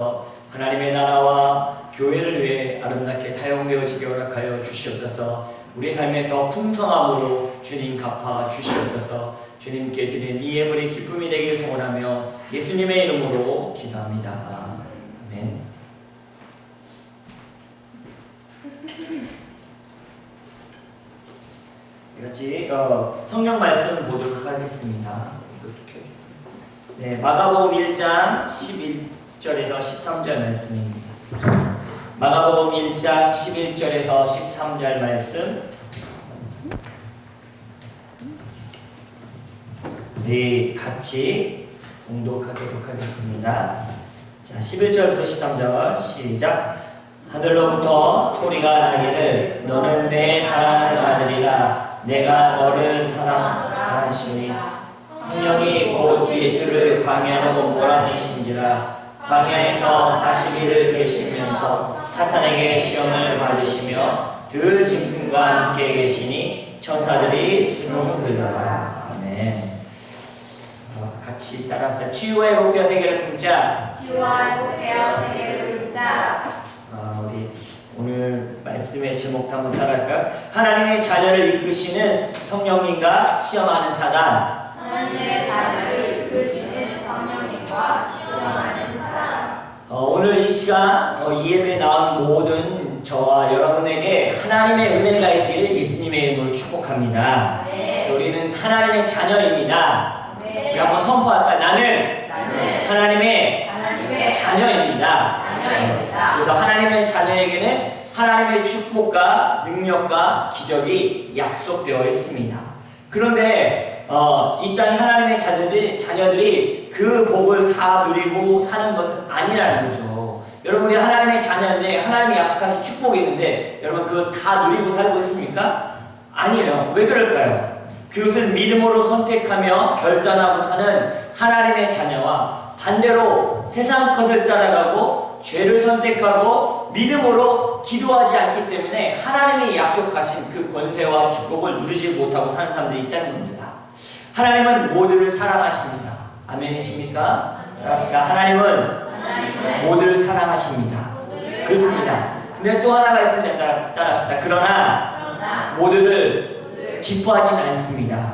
하나님의 나라와 교회를 위해 아름답게 사용되어지게 허락하여 주시옵소서. 우리의 삶에 더 풍성함으로 주님 갚아 주시옵소서. 주님께 드리는 이 예물이 기쁨이 되길 소원하며 예수님의 이름으로 기도합니다. 아멘. 같이 성경 말씀 보도록 하겠습니다. 네, 마가복음 1장 11절에서 13절 말씀입니다. 마가복음 1장 11절에서 13절 말씀. 네, 같이 봉독하도록 하겠습니다. 자, 11절부터 13절 시작. 하늘로부터 소리가 나기를 너는 내 사랑하는 아들이라 내가 너를 사랑하시니 성령이 곧 예수를 광야로 몰아내신지라. 광야에서 40일을 계시면서 사탄에게 시험을 받으시며 들 짐승과 함께 계시니 천사들이 수종 들더라. 아멘. 같이 따라합시다. 치유와 회복되어 세계를 품자. 치유와 회복되어 세계를 품자. 우리 오늘 말씀의 제목도 한번 따라할까요? 하나님의 자녀를 이끄시는 성령님과 시험하는 사단. 하나님의 자녀를 이끄시는 성령님과 시험하는 사단. 오늘 이 시간 이 예배에 나온 모든 저와 여러분에게 하나님의 은혜가 있기를 예수님의 이름으로 축복합니다. 네. 우리는 하나님의 자녀입니다. 네. 우리 한번 선포할까요? 나는 하나님의 자녀입니다. 그래서 하나님의 자녀에게는 하나님의 축복과 능력과 기적이 약속되어 있습니다. 그런데 이 땅에 하나님의 자녀들이 그 복을 다 누리고 사는 것은 아니라는 거죠. 여러분이 하나님의 자녀인데 하나님이 약속하신 축복이 있는데 여러분 그걸 다 누리고 살고 있습니까? 아니에요. 왜 그럴까요? 그것을 믿음으로 선택하며 결단하고 사는 하나님의 자녀와 반대로 세상 것을 따라가고 죄를 선택하고 믿음으로 기도하지 않기 때문에 하나님이 약속하신 그 권세와 축복을 누리지 못하고 사는 사람들이 있다는 겁니다. 하나님은 모두를 사랑하십니다. 아멘이십니까? 따라합시다. 하나님은 모두를 사랑하십니다. 그렇습니다. 근데 또 하나가 있습니다. 따라합시다. 그러나 모두를 기뻐하지는 않습니다.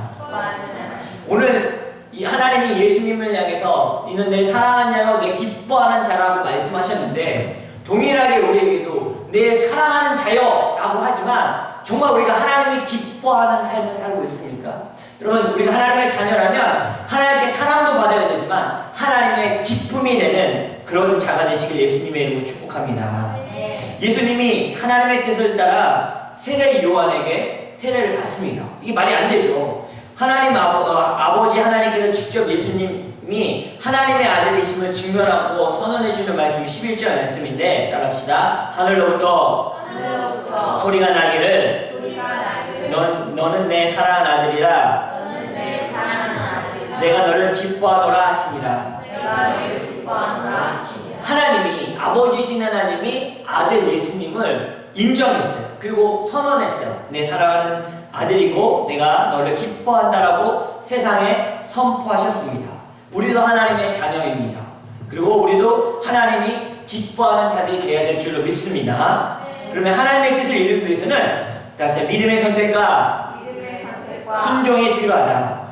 오늘 이 하나님이 예수님을 향해서 이는 내 사랑하는 자요 내 기뻐하는 자라고 말씀하셨는데 동일하게 우리에게도 내 사랑하는 자요 라고 하지만 정말 우리가 하나님이 기뻐하는 삶을 살고 있습니까? 여러분 우리가 하나님의 자녀라면 하나님께 사랑도 받아야 되지만 하나님의 기쁨이 되는 그런 자가 되시길 예수님의 이름으로 축복합니다. 예수님이 하나님의 뜻을 따라 세례 요한에게 세례를 받습니다. 이게 말이 안 되죠. 하나님 아버지 하나님께서 직접 예수님이 하나님의 아들이심을 증명하고 선언해주는 말씀이 11절 말씀인데 따라합시다. 하늘로부터 소리가 나기를 너는 내 사랑하는 아들이라 내가 너를 기뻐하노라 하시니라. 하나님이 아버지신 하나님이 아들 예수님을 인정했어요. 그리고 선언했어요. 내 사랑하는 아들이고 내가 너를 기뻐한다라고 세상에 선포하셨습니다. 우리도 하나님의 자녀입니다. 그리고 우리도 하나님이 기뻐하는 자들이 되어야 될 줄로 믿습니다. 그러면 하나님의 뜻을 이루기 위해서는 믿음의 선택과 순종이 필요하다.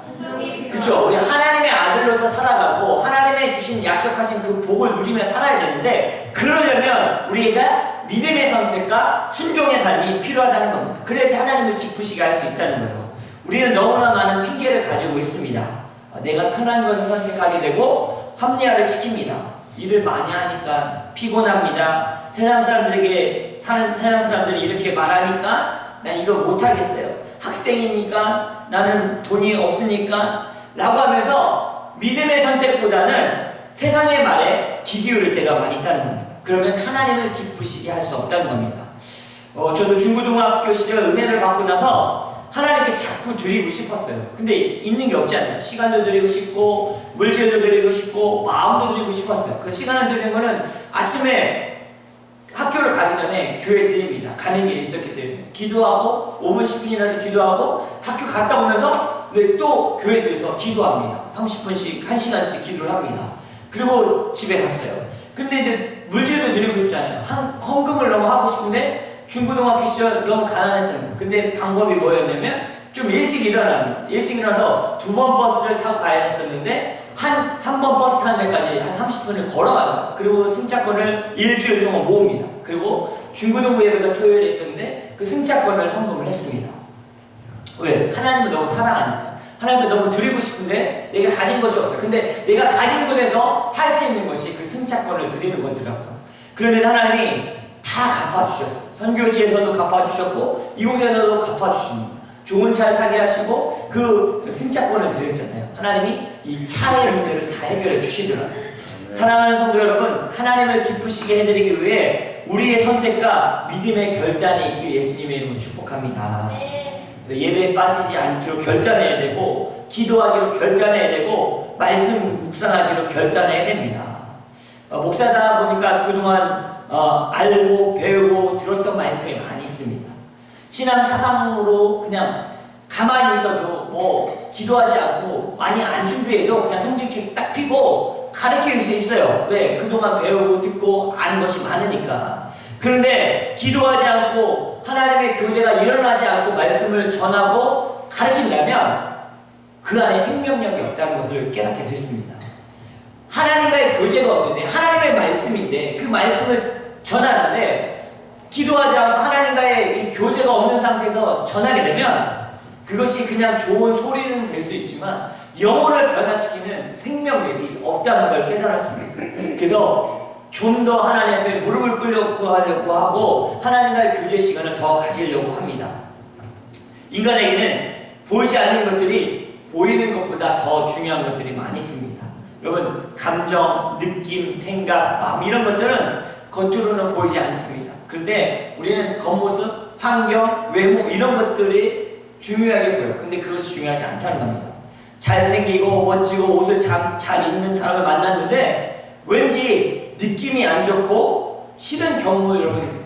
그렇죠? 우리 하나님의 아들로서 살아가고 하나님의 주신 약속하신 그 복을 누리며 살아야 되는데 그러려면 우리가 믿음의 선택과 순종의 삶이 필요하다는 겁니다. 그래야지 하나님을 기쁘시게 할 수 있다는 거예요. 우리는 너무나 많은 핑계를 가지고 있습니다. 내가 편한 것을 선택하게 되고 합리화를 시킵니다. 일을 많이 하니까 피곤합니다. 세상 사람들이 이렇게 말하니까 난 이거 못하겠어요. 학생이니까 나는 돈이 없으니까 라고 하면서 믿음의 선택보다는 세상의 말에 귀 기울일 때가 많이 있다는 겁니다. 그러면 하나님을 기쁘시게 할 수 없다는 겁니다. 저도 중고등학교 시절 은혜를 받고 나서 하나님께 자꾸 드리고 싶었어요. 근데 있는 게 없지 않나요? 시간도 드리고 싶고 물질도 드리고 싶고 마음도 드리고 싶었어요. 그 시간을 드리는 거는 아침에 학교를 가기 전에 교회 드립니다. 가는 길이 있었기 때문에 기도하고 5분 10분이라도 기도하고 학교 갔다 오면서 또 교회 들에서 기도합니다. 30분씩 1시간씩 기도를 합니다. 그리고 집에 갔어요. 근데 이제 물질도 드리고 싶잖아요. 헌금을 너무 하고 싶은데 중고등학교 시절 너무 가난했던 거예요. 근데 방법이 뭐였냐면 좀 일찍 일어나는 거예요. 일찍 일어나서 2번 버스를 타고 가야 했었는데 한 번 버스 타는 데까지 한 30분을 걸어가는 거예요. 그리고 승차권을 일주일 동안 모읍니다. 그리고 중고등부 예배가 토요일에 있었는데 그 승차권을 헌금을 했습니다. 왜? 하나님을 너무 사랑하니까. 하나님을 너무 드리고 싶은데 내가 가진 것이 없어요. 근데 내가 가진 것에서 할 수 있는 것이 그 승차권을 드리는 거더라고요. 그런데 하나님이 다 갚아주셨어요. 선교지에서도 갚아주셨고 이곳에서도 갚아주십니다. 좋은 차를 사게 하시고 그 승차권을 드렸잖아요. 하나님이 이 차의 문제를 다 해결해 주시더라고요. 사랑하는 성도 여러분, 하나님을 기쁘시게 해드리기 위해 우리의 선택과 믿음의 결단이 있길 예수님의 이름으로 축복합니다. 예배에 빠지지 않기로 결단해야 되고 기도하기로 결단해야 되고 말씀 묵상하기로 결단해야 됩니다. 목사다 보니까 그동안 알고 배우고 들었던 말씀이 많이 있습니다. 신앙 사상으로 그냥 가만히 있어도 뭐 기도하지 않고 많이 안 준비해도 그냥 성경책 딱 펴고 가르칠 수 있어요. 왜? 그동안 배우고 듣고 아는 것이 많으니까. 그런데 기도하지 않고 하나님의 교제가 일어나지 않고 말씀을 전하고 가르친다면 그 안에 생명력이 없다는 것을 깨닫게 됐습니다. 하나님과의 교제가 없는데 하나님의 말씀인데 그 말씀을 전하는데 기도하지 않고 하나님과의 이 교제가 없는 상태에서 전하게 되면 그것이 그냥 좋은 소리는 될 수 있지만 영혼을 변화시키는 생명력이 없다는 걸 깨달았습니다. 그래서 좀 더 하나님 앞에 무릎을 꿇려고 하려고 하고 하나님과의 교제 시간을 더 가지려고 합니다. 인간에게는 보이지 않는 것들이 보이는 것보다 더 중요한 것들이 많이 있습니다. 여러분, 감정, 느낌, 생각, 마음 이런 것들은 겉으로는 보이지 않습니다. 그런데 우리는 겉모습, 환경, 외모 이런 것들이 중요하게 보여요. 근데 그것이 중요하지 않다는 겁니다. 잘생기고 멋지고 옷을 잘 입는 사람을 만났는데 왠지 느낌이 안 좋고 싫은 경우 여러분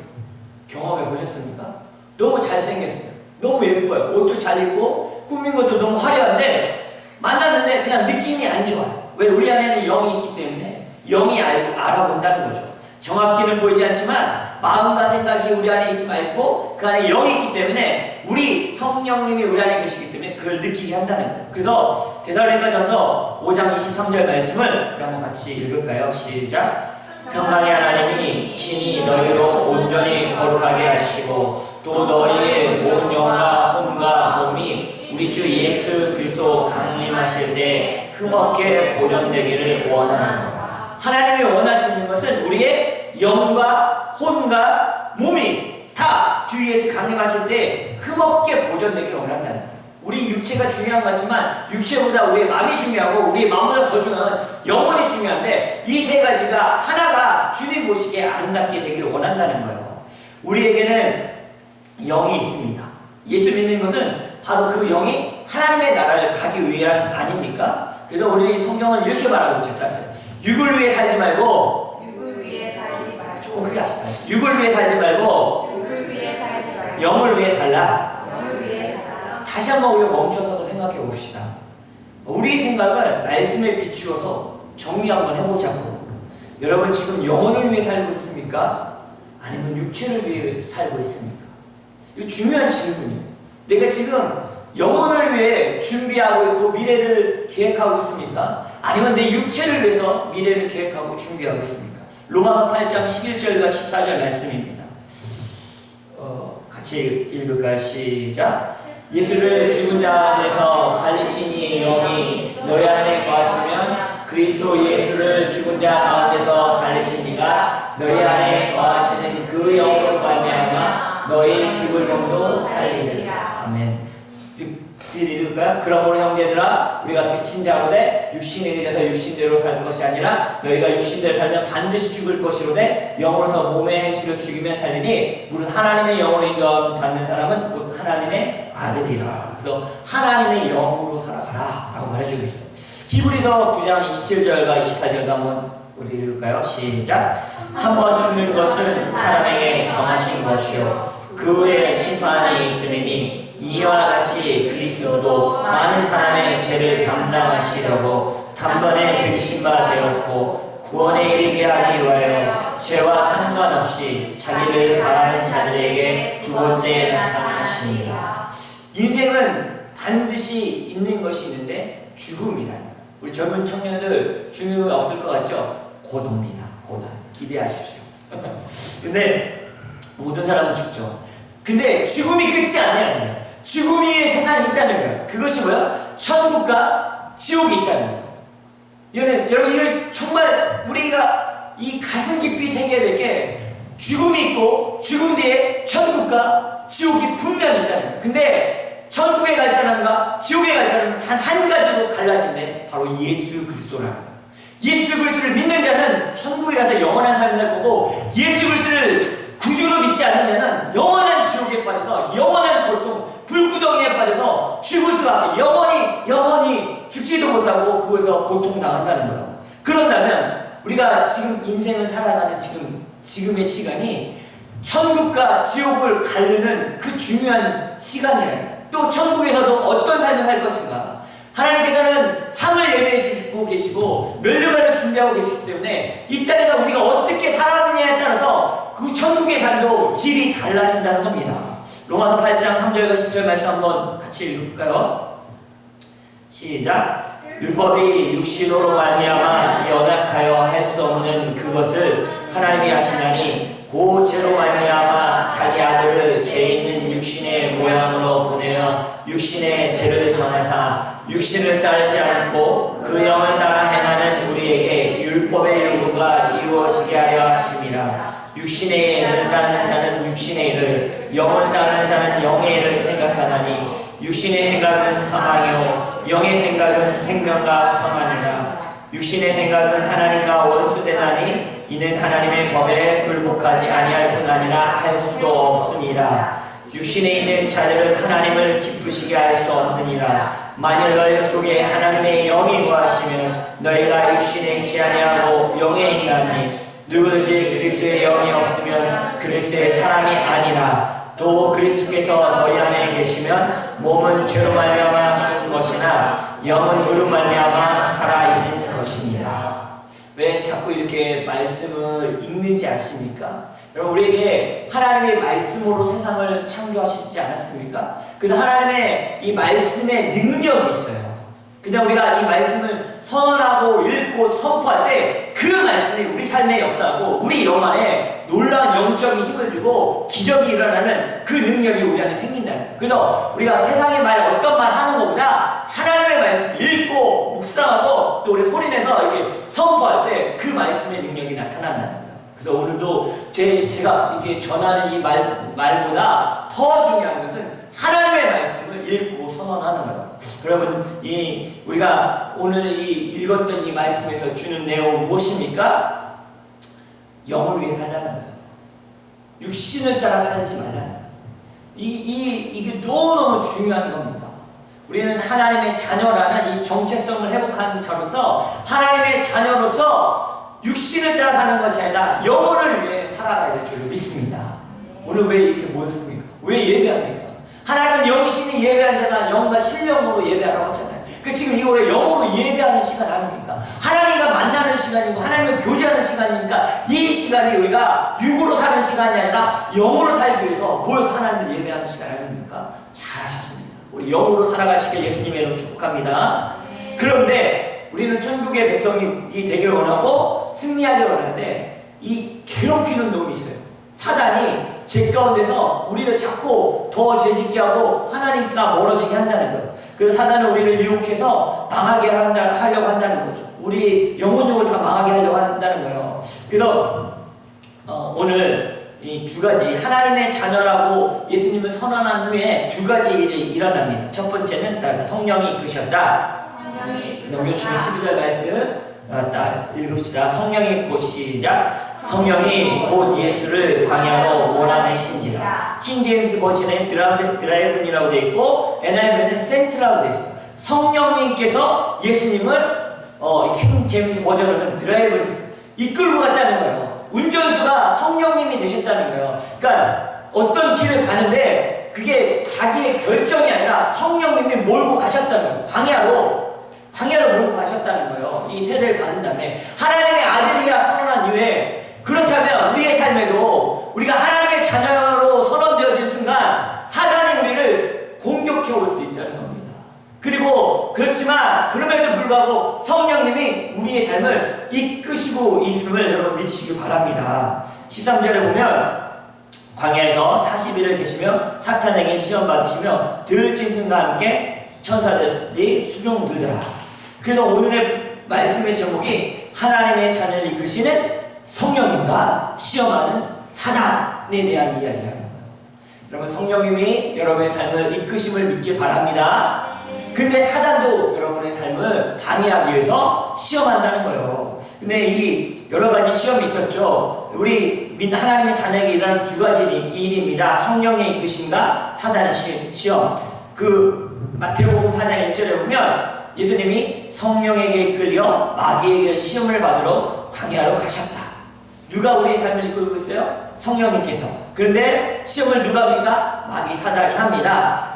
경험해 보셨습니까? 너무 잘생겼어요. 너무 예뻐요. 옷도 잘 입고 꾸민 것도 너무 화려한데 만났는데 그냥 느낌이 안 좋아요. 왜? 우리 안에는 영이 있기 때문에 영이 알아본다는 거죠. 정확히는 보이지 않지만 마음과 생각이 우리 안에 있고 그 안에 영이 있기 때문에 우리 성령님이 우리 안에 계시기 때문에 그걸 느끼게 한다는 거예요. 그래서 데살로니가전서 5장 23절 말씀을 한번 같이 읽을까요? 시작. 평강의 하나님이 친히 너희로 온전히 거룩하게 하시고 또 너희의 온 영과 혼과 몸이 우리 주 예수 그리스도 강림하실 때 흠없게 보존되기를 원하노라. 하나님이 원하시는 것은 우리의 영과 혼과 몸이 다 주 예수 강림하실 때 흠없게 보존되기를 원한다는 거예요. 우리 육체가 중요한 것 같지만 육체보다 우리의 마음이 중요하고 우리의 마음보다 더 중요한 영혼이 중요한데 이 세 가지가 하나가 주님 보시기에 아름답게 되기를 원한다는 거예요. 우리에게는 영이 있습니다. 예수 믿는 것은 바로 그 영이 하나님의 나라를 가기 위한 아닙니까? 그래서 우리 성경은 이렇게 말하고 있죠. 육을 위해 살지 말고 조금 크게 합시다. 육을 위해 살지 말고 영을 위해 살라. 다시 한번 우리가 멈춰서 생각해 봅시다. 우리 생각을 말씀에 비추어서 정리 한번 해보자고. 여러분 지금 영혼을 위해 살고 있습니까? 아니면 육체를 위해 살고 있습니까? 이거 중요한 질문이에요. 내가 지금 영혼을 위해 준비하고 있고 미래를 계획하고 있습니까? 아니면 내 육체를 위해서 미래를 계획하고 준비하고 있습니까? 로마서 8장 11절과 14절 말씀입니다. 같이 읽을까요? 시작. 예수를 죽은 자 안에서 살리시니 영이 너희 안에 거하시면 그리스도 예수를 죽은 자 가운데서 살리신 이가 너희 안에 거하시는 그 영으로 말미암아 너희 죽을 영도 살리리라. 아멘. 읽을까요? 그러므로 형제들아 우리가 비친 자로되 육신에 대해서 육신대로 살 것이 아니라 너희가 육신대로 살면 반드시 죽을 것이로되 영으로서 몸의 행실을 죽이면 살리니 무릇 하나님의 영으로 인도함 받는 사람은 곧 하나님의 아들이라. 그래서 하나님의 영으로 살아가라 라고 말해주고 있어요. 히브리서 9장 27절과 28절도 한번 우리 읽을까요? 시작. 한번 죽는 것은 사람에게 정하신 것이요 그 후에 심판이 있으리니 이와 같이 그리스도도 많은 사람의 죄를 담당하시려고 단번에 백신바 되었고 구원에 이르게 하기 위하여 죄와 상관없이 자기를 바라는 자들에게 두 번째 나타나십니다. 인생은 반드시 있는 것이 있는데 죽음이라는, 우리 젊은 청년들 죽음이 없을 것 같죠? 고독입니다. 고독. 기대하십시오. 근데 모든 사람은 죽죠. 근데 죽음이 끝이 아니라는 거예요. 죽음이 세상에 있다는 거예요. 그것이 뭐야? 천국과 지옥이 있다는 거예요. 여러분, 이거 정말 우리가 이 가슴 깊이 새겨야 될 게, 죽음이 있고 죽음 뒤에 천국과 지옥이 분명히 있다는 거예요. 근데 천국에 갈 사람과 지옥에 갈 사람은 단 한 가지로 갈라진대. 바로 예수 그리스도라는 거예요. 예수 그리스도를 믿는 자는 천국에 가서 영원한 삶을 살 거고, 예수 그리스도를 구주로 믿지 않는 자는 영원한 지옥에 빠져서 영원한 고통, 불구덩이에 빠져서 죽을 수밖에, 영원히 죽지도 못하고 그곳에서 고통당한다는 거예요. 그런다면 우리가 지금 인생을 살아가는 지금의 시간이 천국과 지옥을 가르는 그 중요한 시간이에요. 또 천국에서도 어떤 삶을 살 것인가. 하나님께서는 상을 예배해 주시고 계시고 면류관을 준비하고 계시기 때문에 이 땅에서 우리가 어떻게 살아가느냐에 따라서 그 천국의 삶도 질이 달라진다는 겁니다. 로마서 8장 3절과 10절 말씀 한번 같이 읽을까요? 시작. 율법이 육신으로 말미암아 연약하여 할 수 없는 그것을 하나님이 하시나니 그 죄로 말미암아 자기 아들을 죄 있는 육신의 모양으로 보내어 육신의 죄를 정하사 육신을 따르지 않고 그 영을 따라 행하는 우리에게 율법의 요구가 이루어지게 하려 하심이라. 육신의 일을 따르는 자는 육신의 일을, 영을 따르는 자는 영의 일을 생각하나니 육신의 생각은 사망이요 영의 생각은 생명과 평안이라. 육신의 생각은 하나님과 원수되나니 이는 하나님의 법에 굴복하지 아니할 뿐 아니라 할 수도 없으니라. 육신에 있는 자들은 하나님을 기쁘시게 할 수 없느니라. 만일 너희 속에 하나님의 영이 거하시면 너희가 육신에 있지 아니하고 영에 있나니 누구든지 그리스도의 영이 없으면 그리스도의 사람이 아니라. 또 그리스도께서 너희 안에 계시면 몸은 죄로 말미암아 죽은 것이나 영은 의로 말미암아 살아있는 것입니다. 왜 자꾸 이렇게 말씀을 읽는지 아십니까? 여러분, 우리에게 하나님의 말씀으로 세상을 창조하시지 않았습니까? 그래서 하나님의 이 말씀의 능력이 있어요. 그냥 우리가 이 말씀을 선언하고 읽고 선포할 때 그 말씀이 우리 삶에 역사하고 우리 영 안에 놀라운 영적인 힘을 주고 기적이 일어나는 그 능력이 우리 안에 생긴다는 거예요. 그래서 우리가 세상의 말, 어떤 말 하는 것보다 하나님의 말씀 읽고 묵상하고 또 우리 소리내서 이렇게 선포할 때 그 말씀의 능력이 나타난다는 거예요. 그래서 오늘도 제가 이렇게 전하는 이 말보다 더 중요한 것은 하나님의 말씀을 읽고 선언하는 거예요. 여러분, 우리가 오늘 읽었던 이 말씀에서 주는 내용은 무엇입니까? 영을 위해 살라는 거예요. 육신을 따라 살지 말라는 거예요. 이게 너무너무 중요한 겁니다. 우리는 하나님의 자녀라는 이 정체성을 회복한 자로서 하나님의 자녀로서 육신을 따라 사는 것이 아니라 영혼을 위해 살아가야 될 줄로 믿습니다. 오늘 왜 이렇게 모였습니까? 왜 예배합니까? 하나님은 영이시니 예배한 자가 영과 신령으로 예배하라고 했잖아요. 지금 이거를 영으로 예배하는 시간 아닙니까? 하나님과 만나는 시간이고 하나님과 교제하는 시간이니까 이 시간이 우리가 육으로 사는 시간이 아니라 영으로 살기 위해서 모여서 하나님을 예배하는 시간 아닙니까? 잘하셨습니다. 우리 영으로 살아가시길 예수님의 이름으로 축복합니다. 그런데 우리는 천국의 백성이 되길 원하고 승리하길 원하는데 이 괴롭히는 놈이 있어요. 사단이 죄 가운데서 우리를 자꾸 더 죄짓게 하고 하나님과 멀어지게 한다는 거예요. 그래서 사단은 우리를 유혹해서 망하게 하려고 한다는 거죠. 우리 영혼력을 다 망하게 하려고 한다는 거예요. 그래서 오늘 이 두 가지 하나님의 자녀라고 예수님을 선언한 후에 두 가지 일이 일어납니다. 첫 번째는 성령이 이끄셨다. 넘겨주시면 12절 말씀 딱 읽읍시다. 성령이 곧 시작. 성령이 곧 예수를 광야로 몰아내신지라. 킹제임스 버전에 드라이븐이라고 되어 있고 NIV는 센트라고 되어 있어요. 성령님께서 예수님을 킹제임스 버전으로는 드라이븐에서 이끌고 갔다는 거예요. 운전수가 성령님이 되셨다는 거예요. 그러니까 어떤 길을 가는데 그게 자기의 결정이 아니라 성령님이 몰고 가셨다는 거예요. 광야로 광야로 몰고 가셨다는 거예요. 이 세례를 받은 다음에 하나님의 아들이야 선언한 이후에, 그렇다면 우리의 삶에도 우리가 하나님의 자녀로 선언되어진 순간 사단이 우리를 공격해 올 수 있다는 겁니다. 그리고 그렇지만 그럼에도 불구하고 성령님이 우리의 삶을 이끄시고 있음을 여러분 믿으시기 바랍니다. 13절에 보면 광야에서 40일을 계시며 사탄에게 시험 받으시며 들진 순간 함께 천사들이 수종 들더라. 그래서 오늘의 말씀의 제목이 하나님의 자녀를 이끄시는 성령님과 시험하는 사단에 대한 이야기를 하는 거예요. 여러분, 성령님이 여러분의 삶을 이끄심을 믿길 바랍니다. 근데 사단도 여러분의 삶을 방해하기 위해서 시험한다는 거예요. 근데 이 여러 가지 시험이 있었죠. 우리 하나님의 자녀에게 일어나는 두 가지 일입니다. 성령의 이끄심과 사단의 시험. 그 마태복음 4장 1절에 보면 예수님이 성령에게 이끌려 마귀에게 시험을 받으러 광야로 가셨다. 누가 우리의 삶을 이끌고 있어요? 성령님께서. 그런데 시험을 누가 합니까? 마귀 사단이 합니다.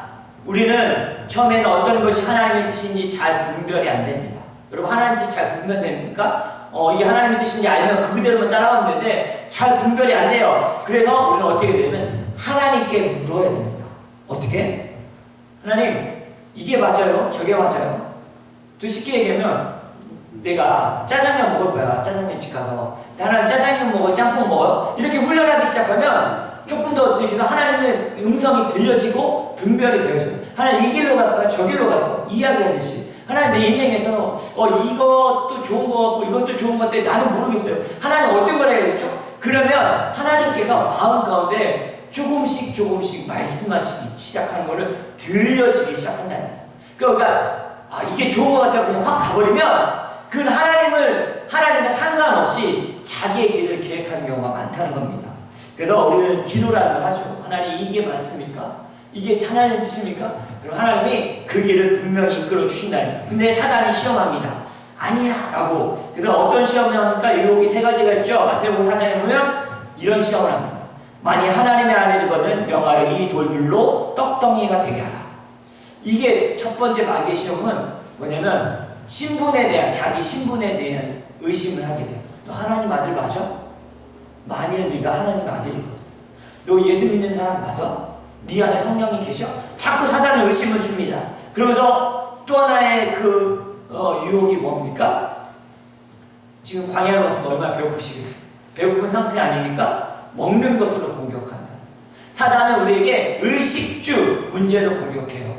우리는 처음에는 어떤 것이 하나님의 뜻인지 잘 분별이 안 됩니다. 여러분, 하나님의 뜻이 잘 분별됩니까? 이게 하나님의 뜻인지 알면 그대로만 따라가면 되는데 잘 분별이 안 돼요. 그래서 우리는 어떻게 되면 하나님께 물어야 됩니다. 어떻게? 하나님, 이게 맞아요? 저게 맞아요? 또 쉽게 얘기하면 내가 짜장면 먹을 거야. 짜장면집 가서. 하나님, 짜장면 먹어요? 짬뽕 먹어요? 이렇게 훈련하기 시작하면 조금 더 이렇게 하나님의 음성이 들려지고 분별이 되어져요. 하나님, 이 길로 갈 거야? 저 길로 갈 거야? 이야기하듯이. 하나님, 내 인생에서 이것도 좋은 거 같고 이것도 좋은 것 같아. 나는 모르겠어요. 하나님, 어떤 걸 해야겠죠? 그러면 하나님께서 마음 가운데 조금씩 말씀하시기 시작하는 거를 들려지기 시작한다는 거예요. 그러니까 이게 좋은 것 같아요. 그냥 확 가버리면 그건 하나님과 상관없이 자기의 길을 계획하는 경우가 많다는 겁니다. 그래서 우리는 기도라는 걸 하죠. 하나님, 이게 맞습니까? 이게 하나님 뜻입니까? 그럼 하나님이 그 길을 분명히 이끌어 주신다는 거예요. 근데 사단이 시험합니다. 아니야 라고. 그래서 어떤 시험을 합니까? 유혹이 세 가지가 있죠. 마태복음 4장에 보면 이런 시험을 합니다. 만일 하나님의 아들이거든 명하여 이 돌들로 떡덩이가 되게 하라. 이게 첫 번째 마귀의 시험은 뭐냐면 신분에 대한, 자기 신분에 대한 의심을 하게 돼요. 너 하나님 아들 맞아? 만일 네가 하나님 아들이거든, 너 예수 믿는 사람 맞아? 네 안에 성령이 계셔? 자꾸 사단은 의심을 줍니다. 그러면서 또 하나의 유혹이 뭡니까? 지금 광야로 가서 얼마나 배고프시겠어요? 배고픈 상태 아닙니까? 먹는 것으로 공격한다. 사단은 우리에게 의식주 문제로 공격해요.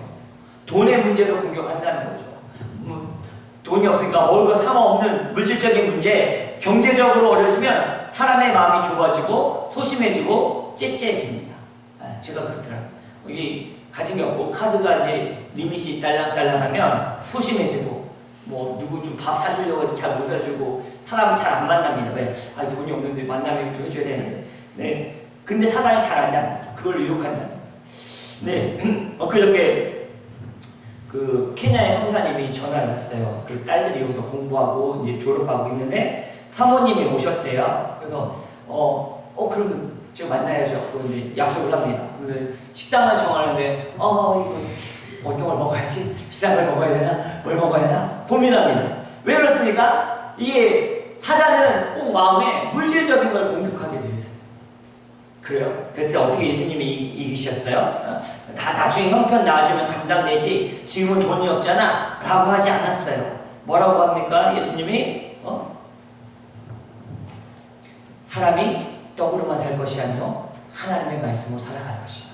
돈의 문제로 공격한다는 거죠. 돈이 없으니까 먹을 거 사마 없는 물질적인 문제, 경제적으로 어려지면 사람의 마음이 좁아지고 소심해지고 째째해집니다. 제가 그렇더라고요. 여기 가진 게 없고 카드가 이제 리밋이 딸랑딸랑하면 소심해지고, 뭐 누구 좀 밥 사주려고 해도 잘 못 사주고, 사람 잘 안 만납니다. 왜? 돈이 없는데 만나면 또 해줘야 되는데. 네. 근데 사단이 잘 안다는 거죠. 그걸 유혹한다는 거죠. 네. 그렇게 그 케냐의 성사님이 전화를 왔어요. 그 딸들이 여기서 공부하고 이제 졸업하고 있는데 사모님이 오셨대요. 그래서 그러면 제가 만나야죠. 그럼 이제 약속을 합니다. 그런데 식당을 정하는데 이거 어떤 걸 먹어야지? 비싼 걸 먹어야 되나? 뭘 먹어야 되나? 고민합니다. 왜 그렇습니까? 이게 사단은 꼭 마음에 물질적인 걸 공격하게 되어 있어요. 그래요? 그래서 어떻게 예수님이 이기셨어요? 다 나중에 형편 나아지면 감당되지, 지금은 돈이 없잖아 라고 하지 않았어요. 뭐라고 합니까? 예수님이 사람이 떡으로만 살 것이 아니요 하나님의 말씀으로 살아갈 것이다.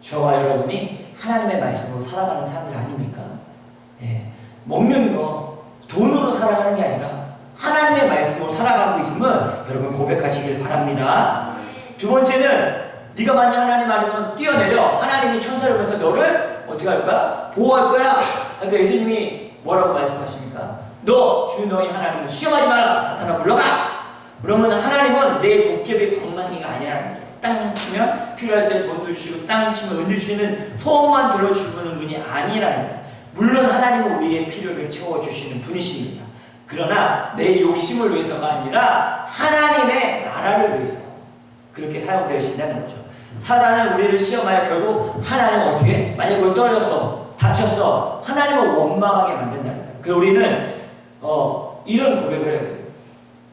저와 여러분이 하나님의 말씀으로 살아가는 사람들 아닙니까? 예. 먹는 거 돈으로 살아가는 게 아니라 하나님의 말씀으로 살아가고 있으면 여러분 고백하시길 바랍니다. 두 번째는 네가 만약 하나님 아니면 뛰어내려 하나님이 천사를 보내서 너를 어떻게 할 거야? 보호할 거야. 그러니까 예수님이 뭐라고 말씀하십니까? 너 주 너희 하나님을 시험하지 말라. 사탄아 물러가. 그러면 하나님은 내 도깨비 방망이가 아니라는 거죠. 땅 치면 필요할 때 돈도 주시고 땅 치면 은도 주시는 소원만 들어주는 분이 아니라는 거예요. 물론 하나님은 우리의 필요를 채워주시는 분이십니다. 그러나 내 욕심을 위해서가 아니라 하나님의 나라를 위해서 그렇게 사용되신다는 거죠. 사단은 우리를 시험하여 결국 하나님은 어떻게? 만약 그걸 떨어졌어, 다쳤어, 하나님을 원망하게 만든다는 거예요. 그래서 우리는 이런 고백을 해야 돼요.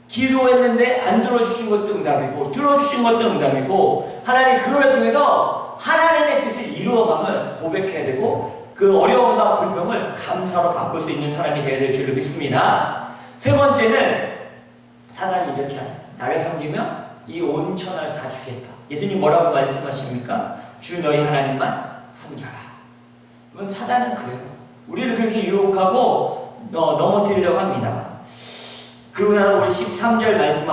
기도했는데 안 들어주신 것도 응답이고 들어주신 것도 응답이고 하나님 그걸 통해서 하나님의 뜻을 이루어감을 고백해야 되고 그 어려움과 불평을 감사로 바꿀 수 있는 사람이 되어야 될 줄을 믿습니다. 세 번째는 사단이 이렇게 합니다. 나를 섬기면 이 온 천하를 다 주겠다. 예수님 뭐라고 말씀하십니까? 주 너희 하나님만 섬겨라. 그럼 사단은 그래요. 우리를 그렇게 유혹하고 넘어뜨리려고 합니다. 그러고 나서 우리 13절 말씀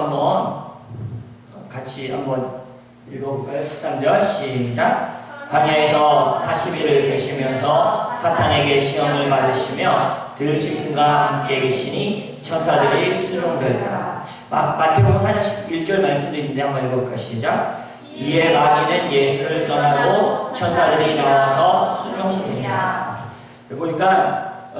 같이 한번 읽어볼까요? 13절 시작. 광야에서 40일을 계시면서 사탄에게 시험을 받으시며 들짐승과 함께 계시니 천사들이 수종되더라. 마태복음 4장 11절 말씀도 있는데 한번 읽어볼까요? 시작. 이에 마귀는 예수를 떠나고 천사들이 나와서 수종되니라. 보니까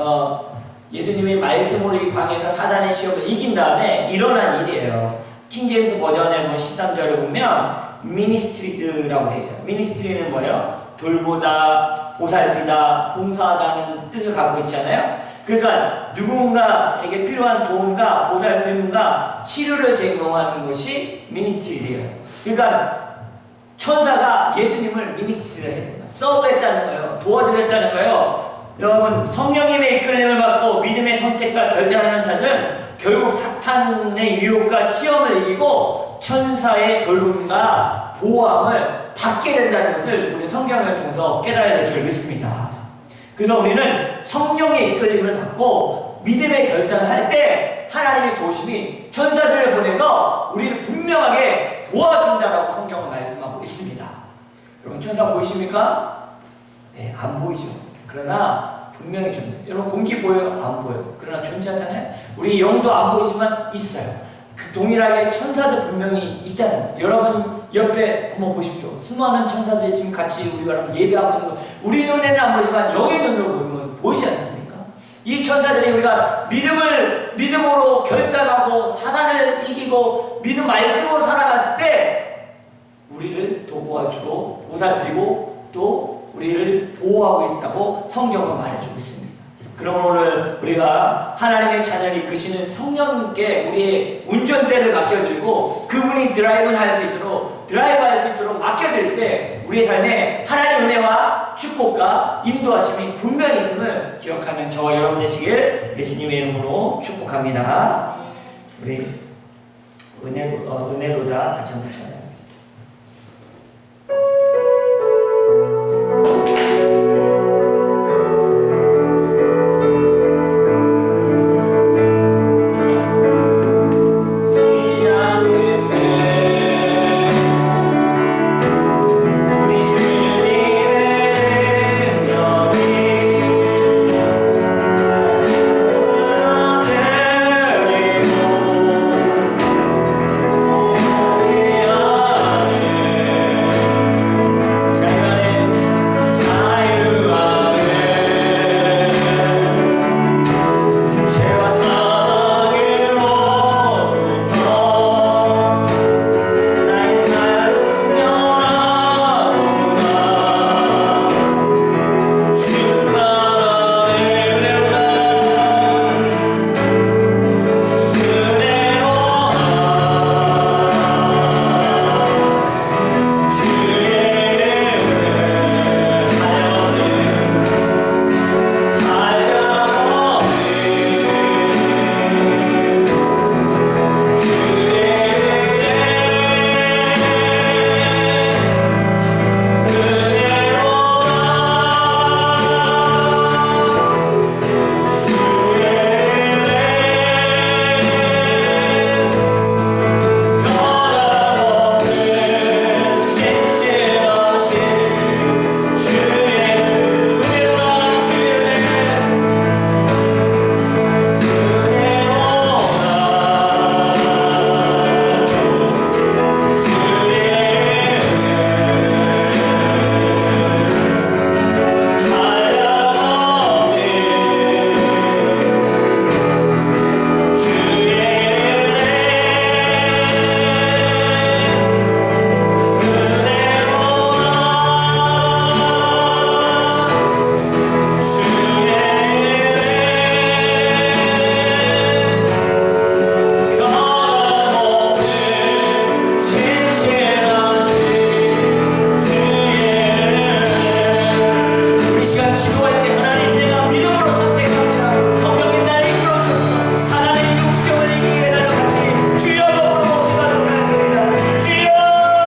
예수님이 말씀으로 이 광야에서 사단의 시험을 이긴 다음에 일어난 일이에요. 킹제임스 버전에 보면 13절을 보면 미니스트리드라고 되어 있어요. 미니스트리는 뭐예요? 돌보다, 보살피다, 봉사하다는 뜻을 갖고 있잖아요. 그러니까 누군가에게 필요한 도움과 보살핌과 치료를 제공하는 것이 미니스트리예요. 그러니까 천사가 예수님을 미니스트리를 했다. 서브했다는 거예요. 도와드렸다는 거예요. 여러분, 성령님의 이끌림을 받고 믿음의 선택과 결단하는 자들은 결국 사탄의 유혹과 시험을 이기고 천사의 돌봄과 보호함을 받게 된다는 것을 우리 성경을 통해서 깨달아야 될 줄 믿습니다. 그래서 우리는 성령의 이끌림을 받고 믿음의 결단을 할 때 하나님의 도우심이 천사들을 보내서 우리를 분명하게 도와준다라고 성경은 말씀하고 있습니다. 여러분, 천사 보이십니까? 네, 안 보이죠. 그러나 분명히 존재. 여러분, 공기 보여요? 안 보여요. 그러나 존재하잖아요. 우리 영도 안 보이지만 있어요. 그 동일하게 천사도 분명히 있다는 거예요. 여러분 옆에 한번 보십시오. 수많은 천사들이 지금 같이 우리가 예배하고 있는 거 우리 눈에는 안 보이지만 영의 눈으로 보면 보이지 않습니까? 이 천사들이 우리가 믿음으로 결단하고 사단을 이기고 믿음 말씀으로 살아갔을 때 우리를 도와주고 보살피고 또 우리를 보호하고 있다고 성경은 말해주고 있습니다. 그럼 오늘 우리가 하나님의 자녀를 이끄시는 성령님께 우리의 운전대를 맡겨드리고 그분이 드라이브할 수 있도록 맡겨드릴 때 우리의 삶에 하나님의 은혜와 축복과 인도하심이 분명히 있음을 기억하는 저와 여러분 되시길 예수님의 이름으로 축복합니다. 우리 은혜로다 같이 한번 찬양합니다.